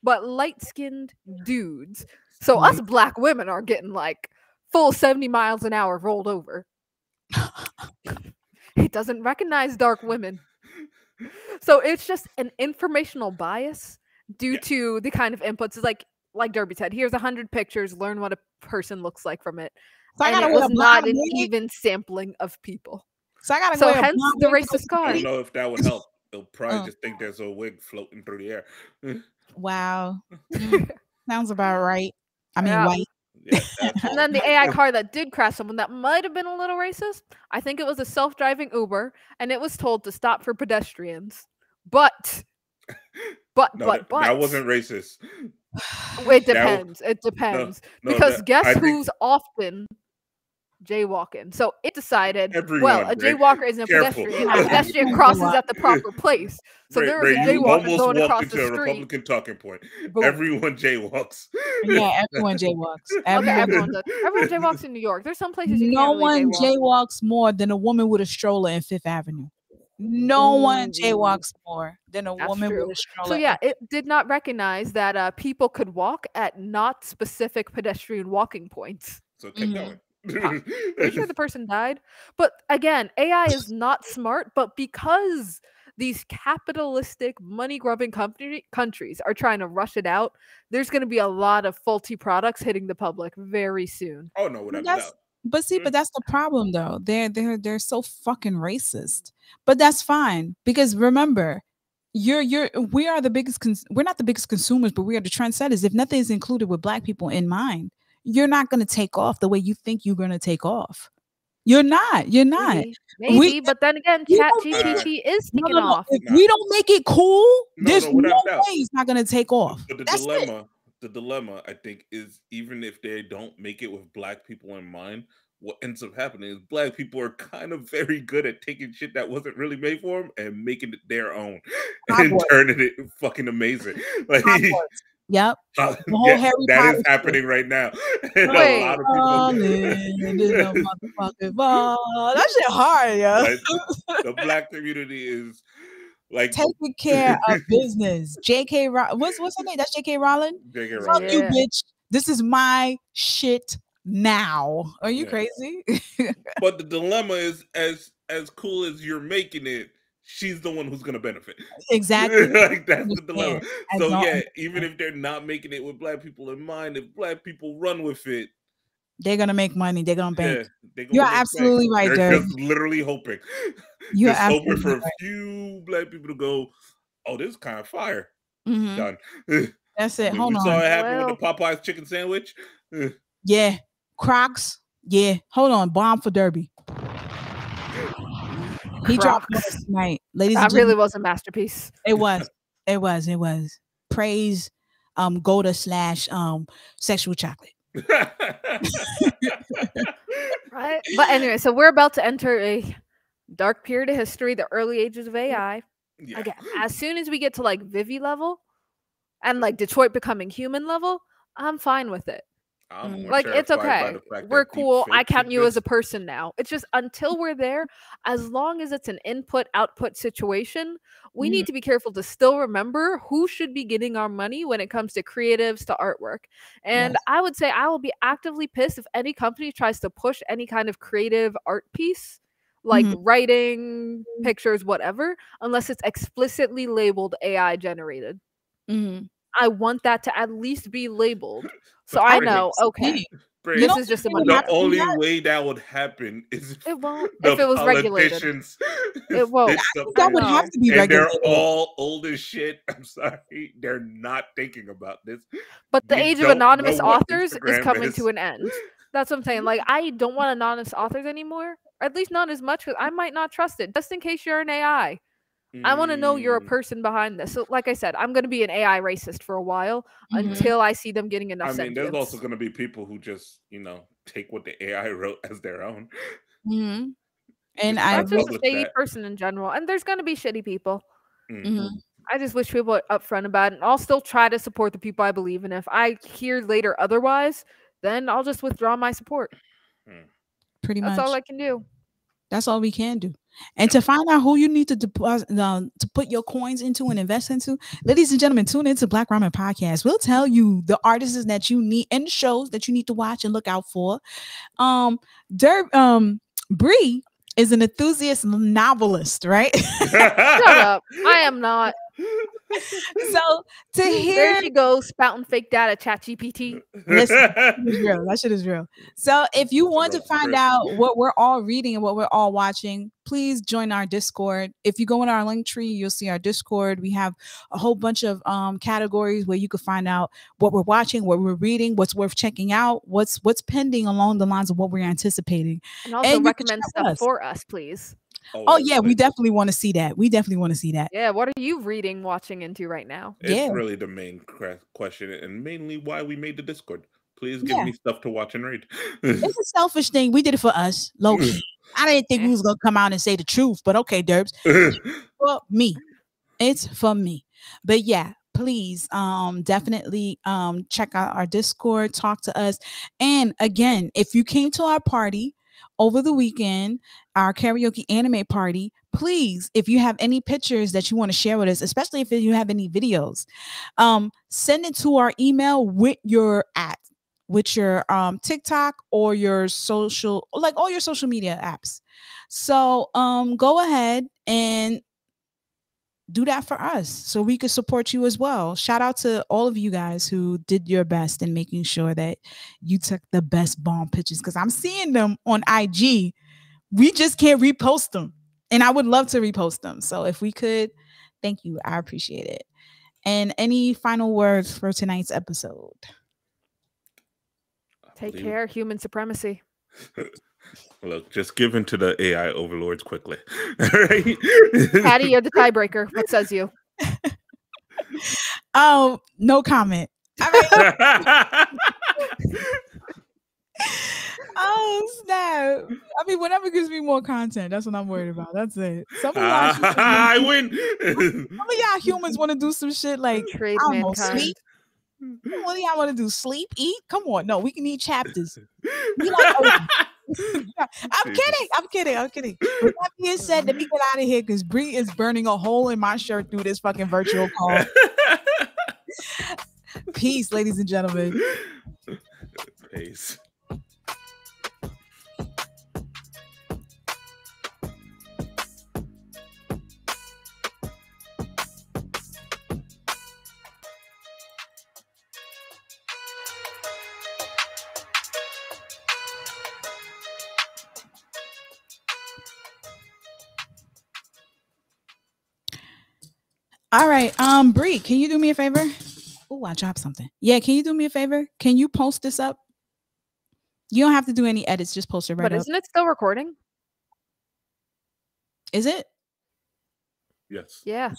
but light-skinned dudes. So us black women are getting like full 70 miles an hour rolled over. It doesn't recognize dark women. So it's just an informational bias due to the kind of inputs. It's like Derby said, here's 100 pictures, learn what a person looks like from it. So and it was not an even sampling of people. So I gotta so hence the racist car. I don't know if that would help. They'll probably just think there's a wig floating through the air. Wow. Sounds about right. I mean, white. Yeah, and then the AI car that did crash someone that might have been a little racist. I think it was a self-driving Uber, and it was told to stop for pedestrians. But that wasn't racist. It depends. It depends. Because guess who's often jaywalking? So it decided, a jaywalker isn't a pedestrian. A pedestrian crosses at the proper place. So there was a jaywalker going across the street. Republican talking point. Boom. Everyone jaywalks. Yeah, everyone jaywalks. Everyone does. Everyone jaywalks in New York. There's some places you no can't really one jaywalks more than a woman with a stroller in Fifth Avenue. No one jaywalks more than a woman with a stroller. So yeah, it did not recognize that people could walk at not specific pedestrian walking points. So keep going. Pretty sure the person died. But again, AI is not smart, but because these capitalistic, money-grubbing countries are trying to rush it out, there's going to be a lot of faulty products hitting the public very soon. Oh, no, without doubt. But see, but that's the problem though. They're so fucking racist. But that's fine because remember, we are the biggest we're not the biggest consumers, but we are the trendsetters. If nothing is included with black people in mind, you're not going to take off the way you think you're going to take off. You're not. You're not. We Maybe, but then again, we Chat don't make it. GPT is No, taking no, no. off. If we don't make it cool, there's no, no without way doubt. it's not going to take off. But That's it. the dilemma, I think, is even if they don't make it with black people in mind, what ends up happening is black people are kind of very good at taking shit that wasn't really made for them and making it their own and Hogwarts. turning it fucking amazing. Like, Hogwarts. Yep. The whole yeah, Harry that Potter is happening right now. And a Wait. lot of people. Falling in the motherfucking ball. That shit hard, yo. Like, the black community is like Taking care of business. J.K. What's her name? That's J.K. Rowling. J.K. Fuck Rowling. you, Yeah. bitch. This is my shit now. Are you Yeah. crazy? But the dilemma is, as cool as you're making it, she's the one who's gonna benefit. Exactly. Like, that's the dilemma. Understand. I So don't yeah, understand. even if they're not making it with black people in mind, if black people run with it, They're gonna make money. They're gonna bank. yeah, they're You're gonna make absolutely bank. right, They're Dirk. just literally hoping. You're Just hoping absolutely for a right. few black people to go, oh, this is kind of fire. Mhm. Done. That's it. We Hold saw on. it happen Well. with the Popeyes chicken sandwich. Yeah. Crocs. Yeah. Hold on. Bomb for Derby. He dropped Crocs. last night. Ladies That and really gentlemen. was a masterpiece. It was. It was. It was. Praise Golda / sexual chocolate. Right? But anyway, so we're about to enter a dark period of history, the early ages of AI. Yeah. Again, as soon as we get to like Vivi level and like Detroit becoming human level, I'm fine with it. I'm more Like, it's terrified by okay. the fact We're that cool. I deepfakes count you as a exist. person now. It's just until we're there, as long as it's an input output situation, we need to be careful to still remember who should be getting our money when it comes to creatives to artwork. And Yes. I would say I will be actively pissed if any company tries to push any kind of creative art piece, like Mhm. writing, pictures, whatever, unless it's explicitly labeled AI generated. Mhm. I want that to at least be labeled. So But I Brady, know, okay, Brady, this don't is just a think it would money the happen grab. only that? way that would happen is if It won't. the If it was regulated, politicians it won't. stitched I up think that would know. have to be and they're regulated. all old as shit. I'm sorry, they're not thinking about this. But the They age of don't know anonymous what authors is Instagram coming is. to an end. That's what I'm saying. Like, I don't want anonymous authors anymore. Or at least not as much, because I might not trust it. Just in case you're an AI. I want to know you're a Mm, person behind this. So, like I said, I'm going to be an AI racist for a while Mhm. until I see them getting enough I mean, there's also sentience. going to be people who just, take what the AI wrote as their own. Mhm. And Just I try I'm to just a publish shady that. person in general, and there's going to be shitty people. Mm. Mhm. I just wish people were upfront about it. And I'll still try to support the people I believe in. If I hear later otherwise, then I'll just withdraw my support. Mm. pretty That's much. all I can do. That's all we can do. And to find out who you need to deposit, to put your coins into and invest into, ladies and gentlemen, tune into Black Ramen Podcast. We'll tell you the artists that you need and shows that you need to watch and look out for. Bree is an enthusiast novelist, right? Shut up. I am not. So to There hear, she goes, spouting fake data, ChatGPT. listen, that shit is real. That shit is real. So if you want to find out what we're all reading and what we're all watching, please join our Discord. If you go in our link tree, you'll see our Discord. We have a whole bunch of categories where you can find out what we're watching, what we're reading, what's worth checking out, what's pending along the lines of what we're anticipating. And also And you can recommend check stuff us. for us, please. Oh yeah, we definitely want to see that. We definitely want to see that. Yeah, what are you reading, watching into right now? It's Yeah. really the main question, and mainly why we made the Discord. Please give Yeah. me stuff to watch and read. It's a selfish thing. We did it for us, Loki. I didn't think we was gonna come out and say the truth, but okay, Derbs. For me. It's for me. But yeah, please definitely check out our Discord, talk to us. And again, if you came to our party over the weekend, our karaoke anime party, please, if you have any pictures that you want to share with us, especially if you have any videos, send it to our email with your TikTok or your social, like all your social media apps. So go ahead and, do that for us so we could support you as well. Shout out to all of you guys who did your best in making sure that you took the best bomb pictures because I'm seeing them on IG. We just can't repost them. And I would love to repost them. So if we could, thank you. I appreciate it. And any final words for tonight's episode? Take care, human supremacy. Look, just give in to the AI overlords quickly. All right? Patty, you're the tiebreaker. What says you? Oh, no comment. I mean, oh snap! I mean, whatever gives me more content, that's what I'm worried about. That's it. Some of y'all, I win. Some of y'all humans want to do some shit like Trade I don't know, mankind. sleep. What do y'all want to do? Sleep, eat? Come on, no, we can eat chapters. We like I'm kidding. With that being said, let me get out of here because Bree is burning a hole in my shirt through this fucking virtual call. Peace, ladies and gentlemen. Peace. All right, Bree, can you do me a favor? Oh, I dropped something. Yeah, can you do me a favor? Can you post this up? You don't have to do any edits, just post it right But up. isn't it still recording? Is it? Yes. Yeah.